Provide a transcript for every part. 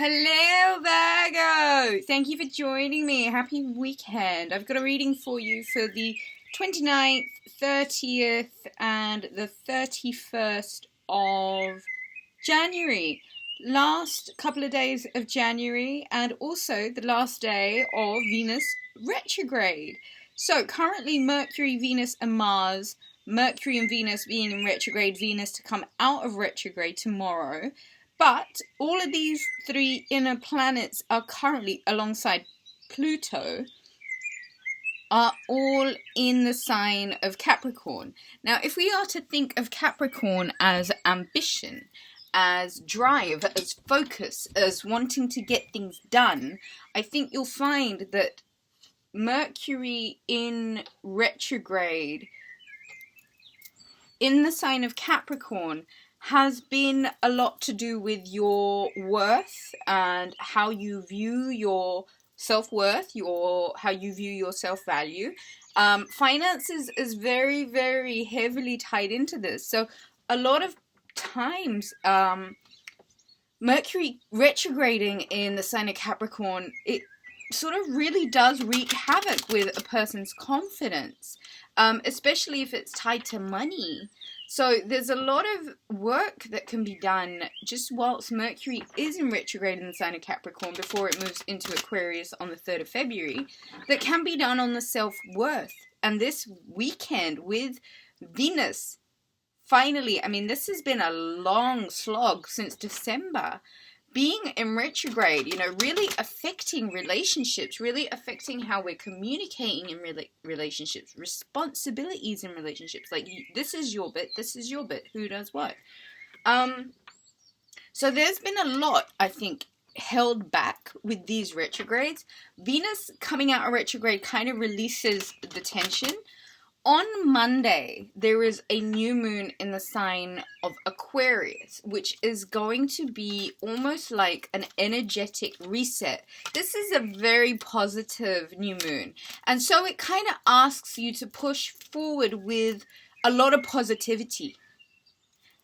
Hello, Virgo! Thank you for joining me. Happy weekend. I've got a reading for you for the 29th, 30th, and the 31st of January. Last couple of days of January, and also the last day of Venus retrograde. So, currently Mercury, Venus, and Mars. Mercury and Venus being in retrograde, Venus to come out of retrograde tomorrow. But all of these three inner planets are currently, alongside Pluto, are all in the sign of Capricorn. Now, if we are to think of Capricorn as ambition, as drive, as focus, as wanting to get things done, I think you'll find that Mercury in retrograde in the sign of Capricorn has been a lot to do with your worth and how you view your self-worth, how you view your self-value. Finances is very, very heavily tied into this. So a lot of times, Mercury retrograding in the sign of Capricorn, it sort of really does wreak havoc with a person's confidence, especially if it's tied to money. So there's a lot of work that can be done just whilst Mercury is in retrograde in the sign of Capricorn before it moves into Aquarius on the 3rd of February that can be done on the self-worth. And this weekend with Venus, finally, I mean, this has been a long slog since December. Being in retrograde, really affecting relationships, really affecting how we're communicating in relationships, responsibilities in relationships. Like, this is your bit, who does what? So there's been a lot, I think, held back with these retrogrades. Venus coming out of retrograde kind of releases the tension. On Monday, there is a new moon in the sign of Aquarius, which is going to be almost like an energetic reset. This is a very positive new moon. And so it kind of asks you to push forward with a lot of positivity.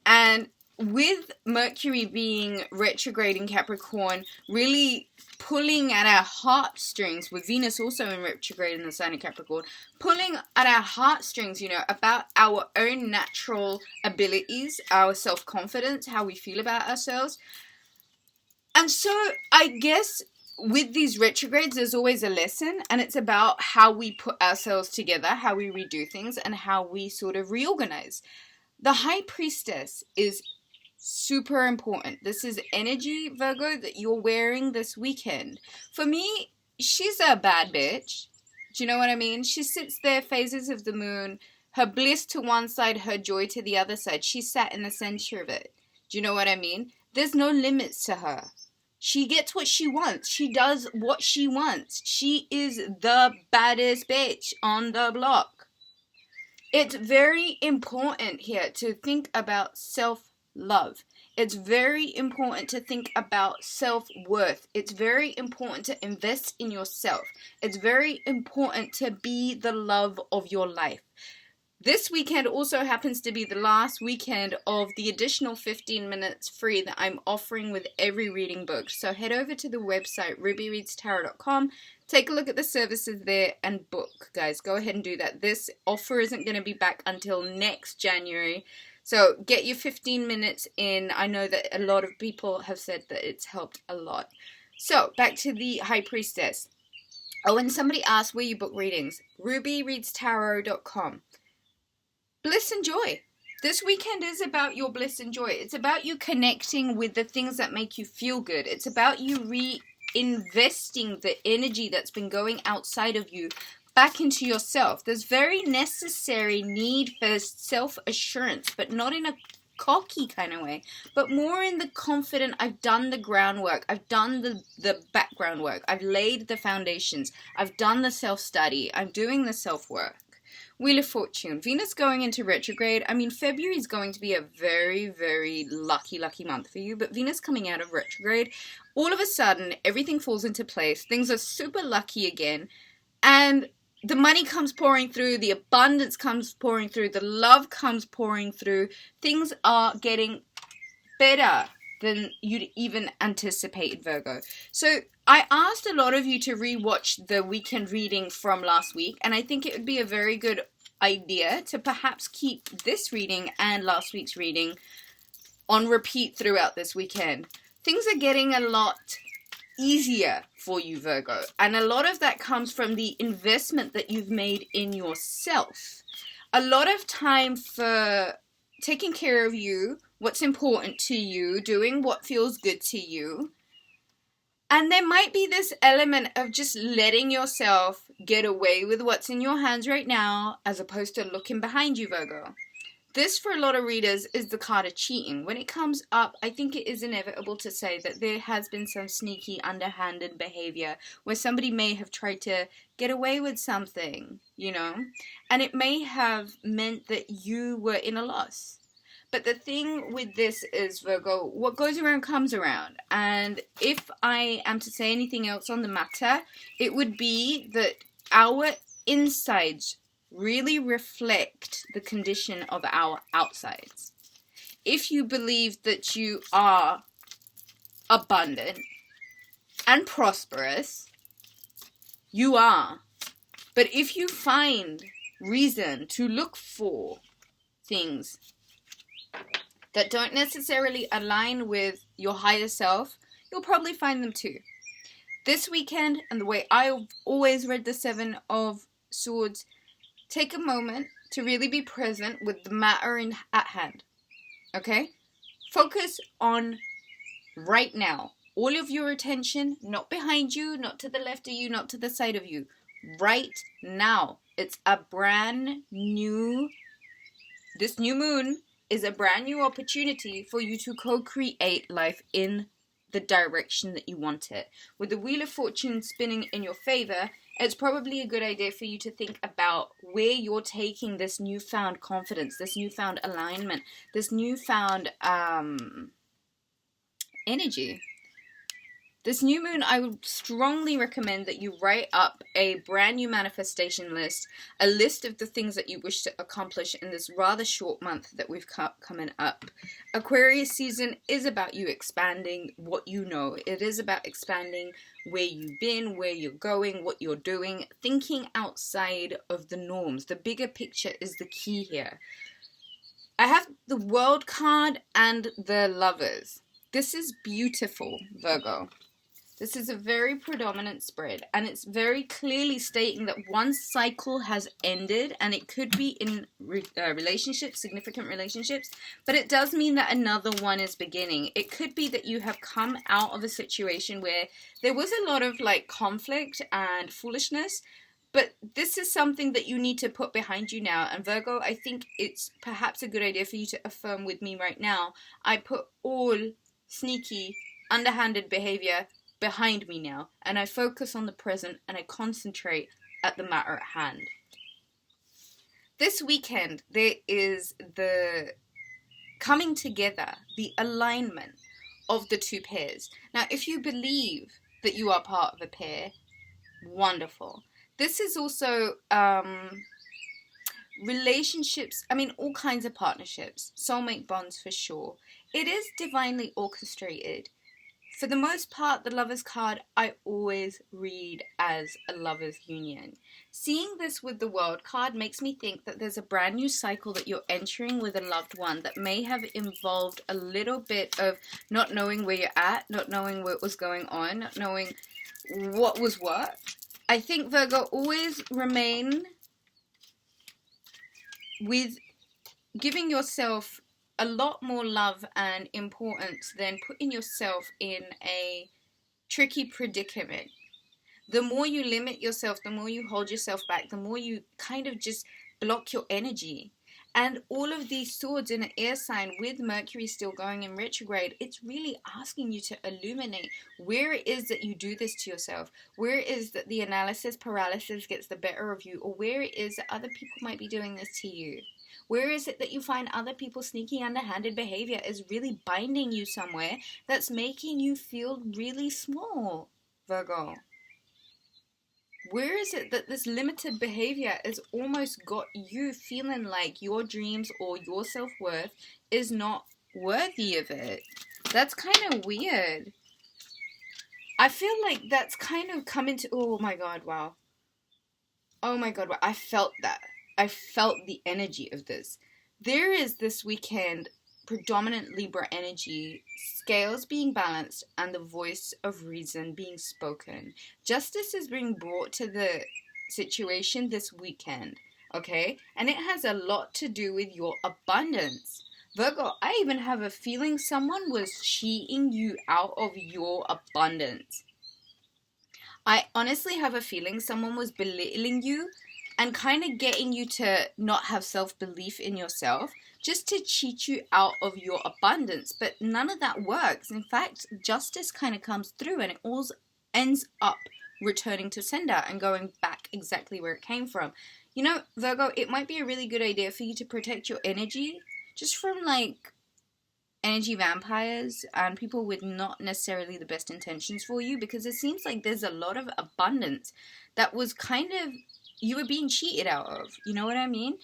And with Mercury being retrograde in Capricorn, really pulling at our heartstrings, with Venus also in retrograde in the sign of Capricorn, pulling at our heartstrings, about our own natural abilities, our self-confidence, how we feel about ourselves. And so I guess with these retrogrades, there's always a lesson, and it's about how we put ourselves together, how we redo things, and how we sort of reorganize. The High Priestess is super important. This is energy, Virgo, that you're wearing this weekend. For me, she's a bad bitch. Do you know what I mean? She sits there, phases of the moon, her bliss to one side, her joy to the other side. She sat in the center of it. Do you know what I mean? There's no limits to her. She gets what she wants. She does what she wants. She is the baddest bitch on the block. It's very important here to think about self-love. It's very important to think about self-worth. It's very important to invest in yourself. It's very important to be the love of your life. This weekend also happens to be the last weekend of the additional 15 minutes free that I'm offering with every reading book. So head over to the website, Rubyreadstarot.com. Take a look at the services there and book, guys. Go ahead and do that. This offer isn't going to be back until next January. So get your 15 minutes in. I know that a lot of people have said that it's helped a lot. So back to the High Priestess. Oh, and somebody asked where you book readings. Rubyreadstarot.com. Bliss and joy. This weekend is about your bliss and joy. It's about you connecting with the things that make you feel good. It's about you reinvesting the energy that's been going outside of you back into yourself. There's very necessary need for self-assurance, but not in a cocky kind of way, but more in the confident, I've done the groundwork, I've done the background work, I've laid the foundations, I've done the self-study, I'm doing the self-work. Wheel of Fortune. Venus going into retrograde. I mean, February is going to be a very, very lucky month for you. But Venus coming out of retrograde, all of a sudden, everything falls into place. Things are super lucky again. And the money comes pouring through. The abundance comes pouring through. The love comes pouring through. Things are getting better. than you'd even anticipated, Virgo. So I asked a lot of you to rewatch the weekend reading from last week, and I think it would be a very good idea to perhaps keep this reading and last week's reading on repeat throughout this weekend. Things are getting a lot easier for you, Virgo, and a lot of that comes from the investment that you've made in yourself. A lot of time for taking care of you, what's important to you, doing what feels good to you. And there might be this element of just letting yourself get away with what's in your hands right now, as opposed to looking behind you, Virgo. This, for a lot of readers, is the card of cheating. When it comes up, I think it is inevitable to say that there has been some sneaky, underhanded behavior where somebody may have tried to get away with something, you know? And it may have meant that you were in a loss. But the thing with this is, Virgo, what goes around comes around. And if I am to say anything else on the matter, it would be that our insides really reflect the condition of our outsides. If you believe that you are abundant and prosperous, you are. But if you find reason to look for things that don't necessarily align with your higher self, you'll probably find them too. This weekend, and the way I've always read the Seven of Swords, take a moment to really be present with the matter at hand, okay? Focus on right now. All of your attention, not behind you, not to the left of you, not to the side of you. Right now. It's a brand new, this new moon is a brand new opportunity for you to co-create life in the direction that you want it. With the Wheel of Fortune spinning in your favor, it's probably a good idea for you to think about where you're taking this newfound confidence, this newfound alignment, this newfound energy. This new moon, I would strongly recommend that you write up a brand new manifestation list, a list of the things that you wish to accomplish in this rather short month that we've coming up. Aquarius season is about you expanding what you know. It is about expanding where you've been, where you're going, what you're doing, thinking outside of the norms. The bigger picture is the key here. I have the World card and the Lovers. This is beautiful, Virgo. This is a very predominant spread, and it's very clearly stating that one cycle has ended, and it could be in relationships, significant relationships, but it does mean that another one is beginning. It could be that you have come out of a situation where there was a lot of like conflict and foolishness, but this is something that you need to put behind you now. And Virgo, I think it's perhaps a good idea for you to affirm with me right now. I put all sneaky, underhanded behavior behind me now, and I focus on the present, and I concentrate at the matter at hand. This weekend, there is the coming together, the alignment of the two pairs. Now, if you believe that you are part of a pair, wonderful. This is also relationships, all kinds of partnerships, soulmate bonds for sure. It is divinely orchestrated. For the most part, the Lovers card I always read as a lover's union. Seeing this with the World card makes me think that there's a brand new cycle that you're entering with a loved one that may have involved a little bit of not knowing where you're at, not knowing what was going on, not knowing what was what. I think, Virgo, always remain with giving yourself a lot more love and importance than putting yourself in a tricky predicament. The more you limit yourself, the more you hold yourself back, the more you kind of just block your energy. And all of these swords in an air sign with Mercury still going in retrograde, it's really asking you to illuminate where it is that you do this to yourself, where it is that the analysis paralysis gets the better of you, or where it is that other people might be doing this to you. Where is it that you find other people's sneaky underhanded behavior is really binding you somewhere that's making you feel really small, Virgo? Where is it that this limited behavior has almost got you feeling like your dreams or your self-worth is not worthy of it? That's kind of weird. I feel like that's kind of coming to... Oh my god, wow. Oh my god, wow. I felt that. I felt the energy of this. There is this weekend predominant Libra energy, scales being balanced, and the voice of reason being spoken. Justice is being brought to the situation this weekend, okay? And it has a lot to do with your abundance. Virgo, I even have a feeling someone was cheating you out of your abundance. I honestly have a feeling someone was belittling you and kind of getting you to not have self-belief in yourself just to cheat you out of your abundance. But none of that works. In fact, justice kind of comes through and it all ends up returning to sender and going back exactly where it came from. You know, Virgo, it might be a really good idea for you to protect your energy just from like energy vampires and people with not necessarily the best intentions for you, because it seems like there's a lot of abundance that was kind of, you were being cheated out of, you know what I mean?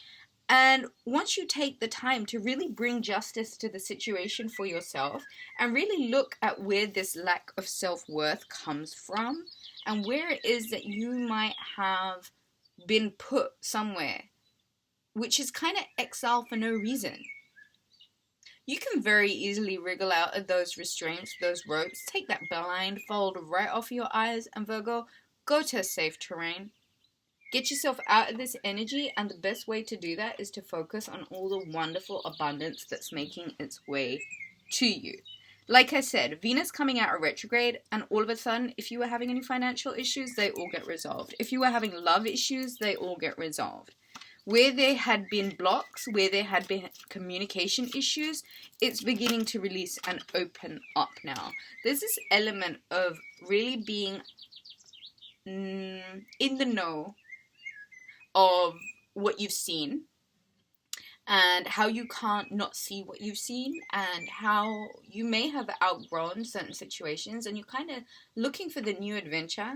And once you take the time to really bring justice to the situation for yourself and really look at where this lack of self-worth comes from and where it is that you might have been put somewhere, which is kind of exile for no reason. You can very easily wriggle out of those restraints, those ropes, take that blindfold right off your eyes, and Virgo, go to a safe terrain. Get yourself out of this energy, and the best way to do that is to focus on all the wonderful abundance that's making its way to you. Like I said, Venus coming out of retrograde, and all of a sudden, if you were having any financial issues, they all get resolved. If you were having love issues, they all get resolved. Where there had been blocks, where there had been communication issues, it's beginning to release and open up now. There's this element of really being in the know of what you've seen and how you can't not see what you've seen and how you may have outgrown certain situations and you're kind of looking for the new adventure.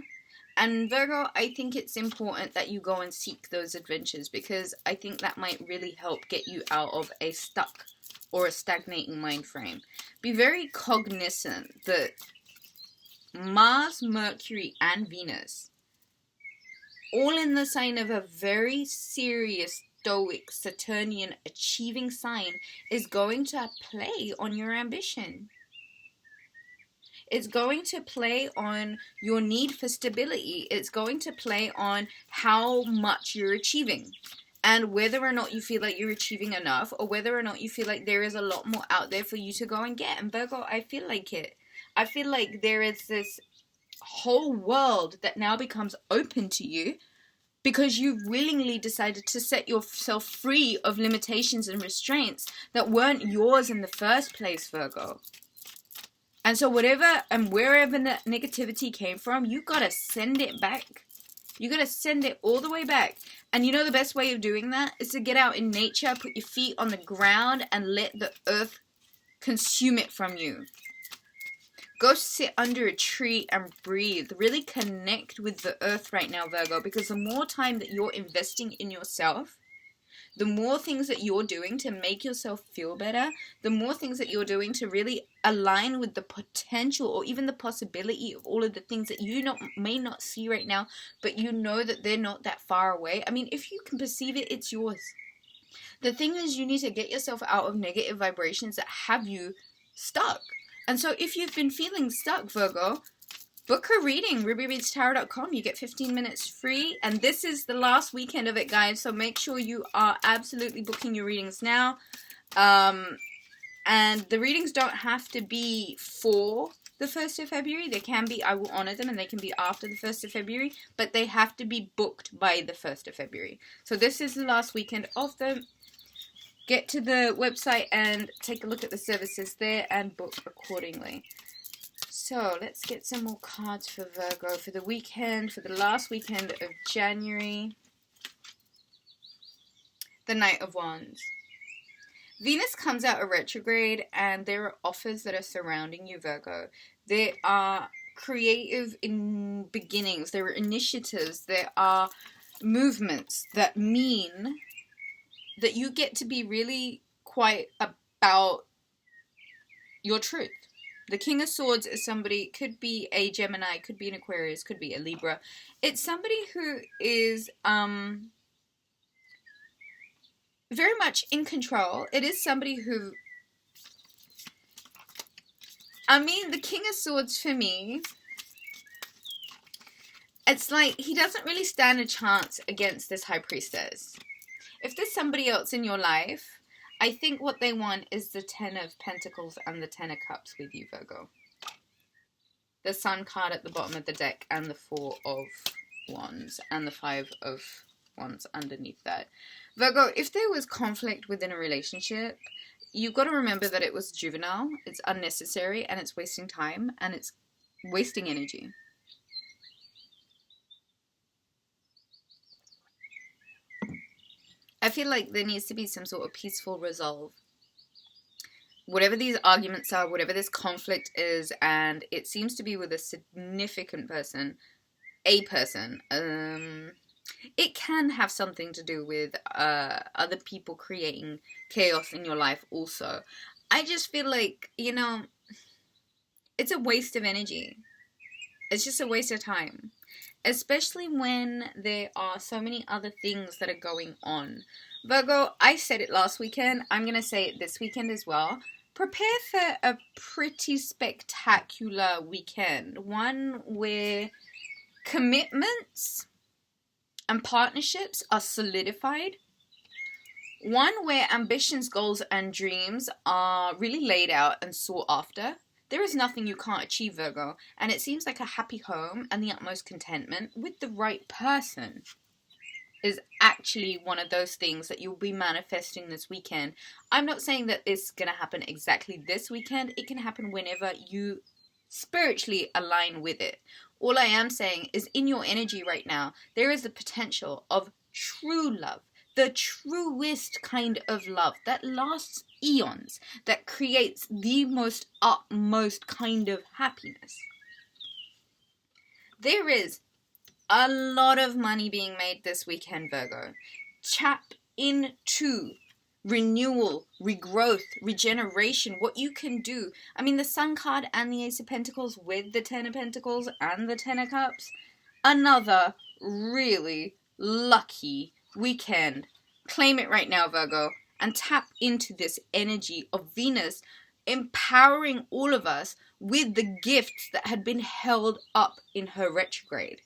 And Virgo, I think it's important that you go and seek those adventures because I think that might really help get you out of a stuck or a stagnating mind frame. Be very cognizant that Mars, Mercury, and Venus, all in the sign of a very serious, stoic, Saturnian achieving sign, is going to play on your ambition. It's going to play on your need for stability. It's going to play on how much you're achieving and whether or not you feel like you're achieving enough or whether or not you feel like there is a lot more out there for you to go and get. And Virgo, I feel like it. I feel like there is this whole world that now becomes open to you because you've willingly decided to set yourself free of limitations and restraints that weren't yours in the first place, Virgo. And so whatever and wherever that negativity came from, you gotta send it back. You gotta send it all the way back. And you know the best way of doing that is to get out in nature, put your feet on the ground, and let the earth consume it from you. Go sit under a tree and breathe. Really connect with the earth right now, Virgo, because the more time that you're investing in yourself, the more things that you're doing to make yourself feel better, the more things that you're doing to really align with the potential or even the possibility of all of the things that you may not see right now, but you know that they're not that far away. I mean, if you can perceive it, it's yours. The thing is, you need to get yourself out of negative vibrations that have you stuck. And so if you've been feeling stuck, Virgo, book a reading, rubyreadstarot.com. You get 15 minutes free. And this is the last weekend of it, guys. So make sure you are absolutely booking your readings now. And the readings don't have to be for the 1st of February. They can be, I will honor them, and they can be after the 1st of February. But they have to be booked by the 1st of February. So this is the last weekend of them. Get to the website and take a look at the services there and book accordingly. So, let's get some more cards for Virgo for the weekend, for the last weekend of January. The Knight of Wands. Venus comes out of retrograde and there are offers that are surrounding you, Virgo. There are creative beginnings, there are initiatives, there are movements that mean that you get to be really quiet about your truth. The King of Swords is somebody, could be a Gemini, could be an Aquarius, could be a Libra. It's somebody who is very much in control. It is somebody who, I mean, the King of Swords for me, it's like he doesn't really stand a chance against this High Priestess. If there's somebody else in your life, I think what they want is the 10 of Pentacles and the 10 of Cups with you, Virgo. The Sun card at the bottom of the deck and the 4 of Wands and the 5 of Wands underneath that. Virgo, if there was conflict within a relationship, you've got to remember that it was juvenile, it's unnecessary, and it's wasting time, and it's wasting energy. I feel like there needs to be some sort of peaceful resolve. Whatever these arguments are, whatever this conflict is, and it seems to be with a significant person, a person, it can have something to do with other people creating chaos in your life also. I just feel like, you know, it's a waste of energy. It's just a waste of time. Especially when there are so many other things that are going on. Virgo, I said it last weekend. I'm going to say it this weekend as well. Prepare for a pretty spectacular weekend. One where commitments and partnerships are solidified. One where ambitions, goals, and dreams are really laid out and sought after. There is nothing you can't achieve, Virgo, and it seems like a happy home and the utmost contentment with the right person is actually one of those things that you'll be manifesting this weekend. I'm not saying that it's going to happen exactly this weekend. It can happen whenever you spiritually align with it. All I am saying is in your energy right now, there is the potential of true love. The truest kind of love that lasts eons, that creates the most utmost kind of happiness. There is a lot of money being made this weekend, Virgo. Tap into renewal, regrowth, regeneration, what you can do. I mean, the Sun card and the Ace of Pentacles with the 10 of Pentacles and the 10 of Cups. Another really lucky weekend. Claim it right now, Virgo, and tap into this energy of Venus empowering all of us with the gifts that had been held up in her retrograde.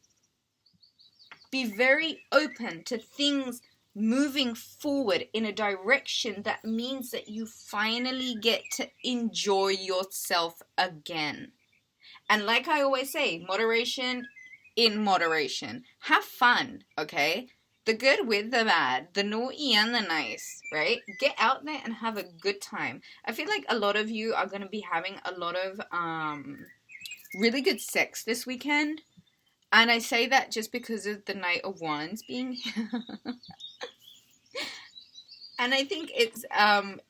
Be very open to things moving forward in a direction that means that you finally get to enjoy yourself again. And like I always say, moderation in moderation. Have fun, okay? The good with the bad, the naughty and the nice, right? Get out there and have a good time. I feel like a lot of you are going to be having a lot of really good sex this weekend. And I say that just because of the Knight of Wands being here. And I think it's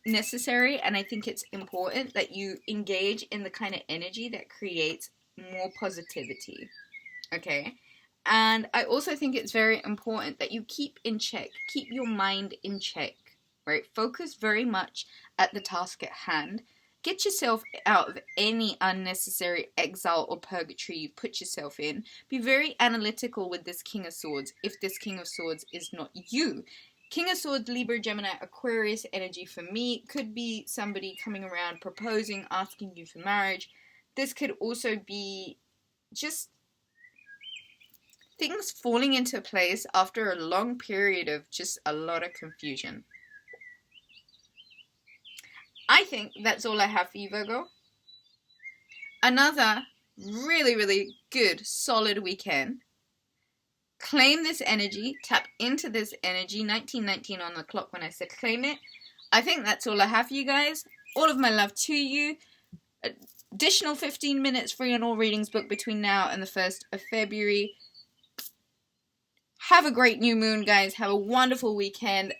necessary, and I think it's important that you engage in the kind of energy that creates more positivity, okay? And I also think it's very important that you keep in check, keep your mind in check, right? Focus very much at the task at hand. Get yourself out of any unnecessary exile or purgatory you've put yourself in. Be very analytical with this King of Swords if this King of Swords is not you. King of Swords, Libra, Gemini, Aquarius energy for me could be somebody coming around proposing, asking you for marriage. This could also be just things falling into place after a long period of just a lot of confusion. I think that's all I have for you, Virgo. Another really, really good, solid weekend. Claim this energy. Tap into this energy. 1919 on the clock when I said claim it. I think that's all I have for you guys. All of my love to you. Additional 15 minutes free on all readings booked between now and the 1st of February. Have a great new moon, guys. Have a wonderful weekend.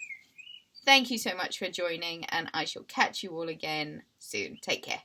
Thank you so much for joining, and I shall catch you all again soon. Take care.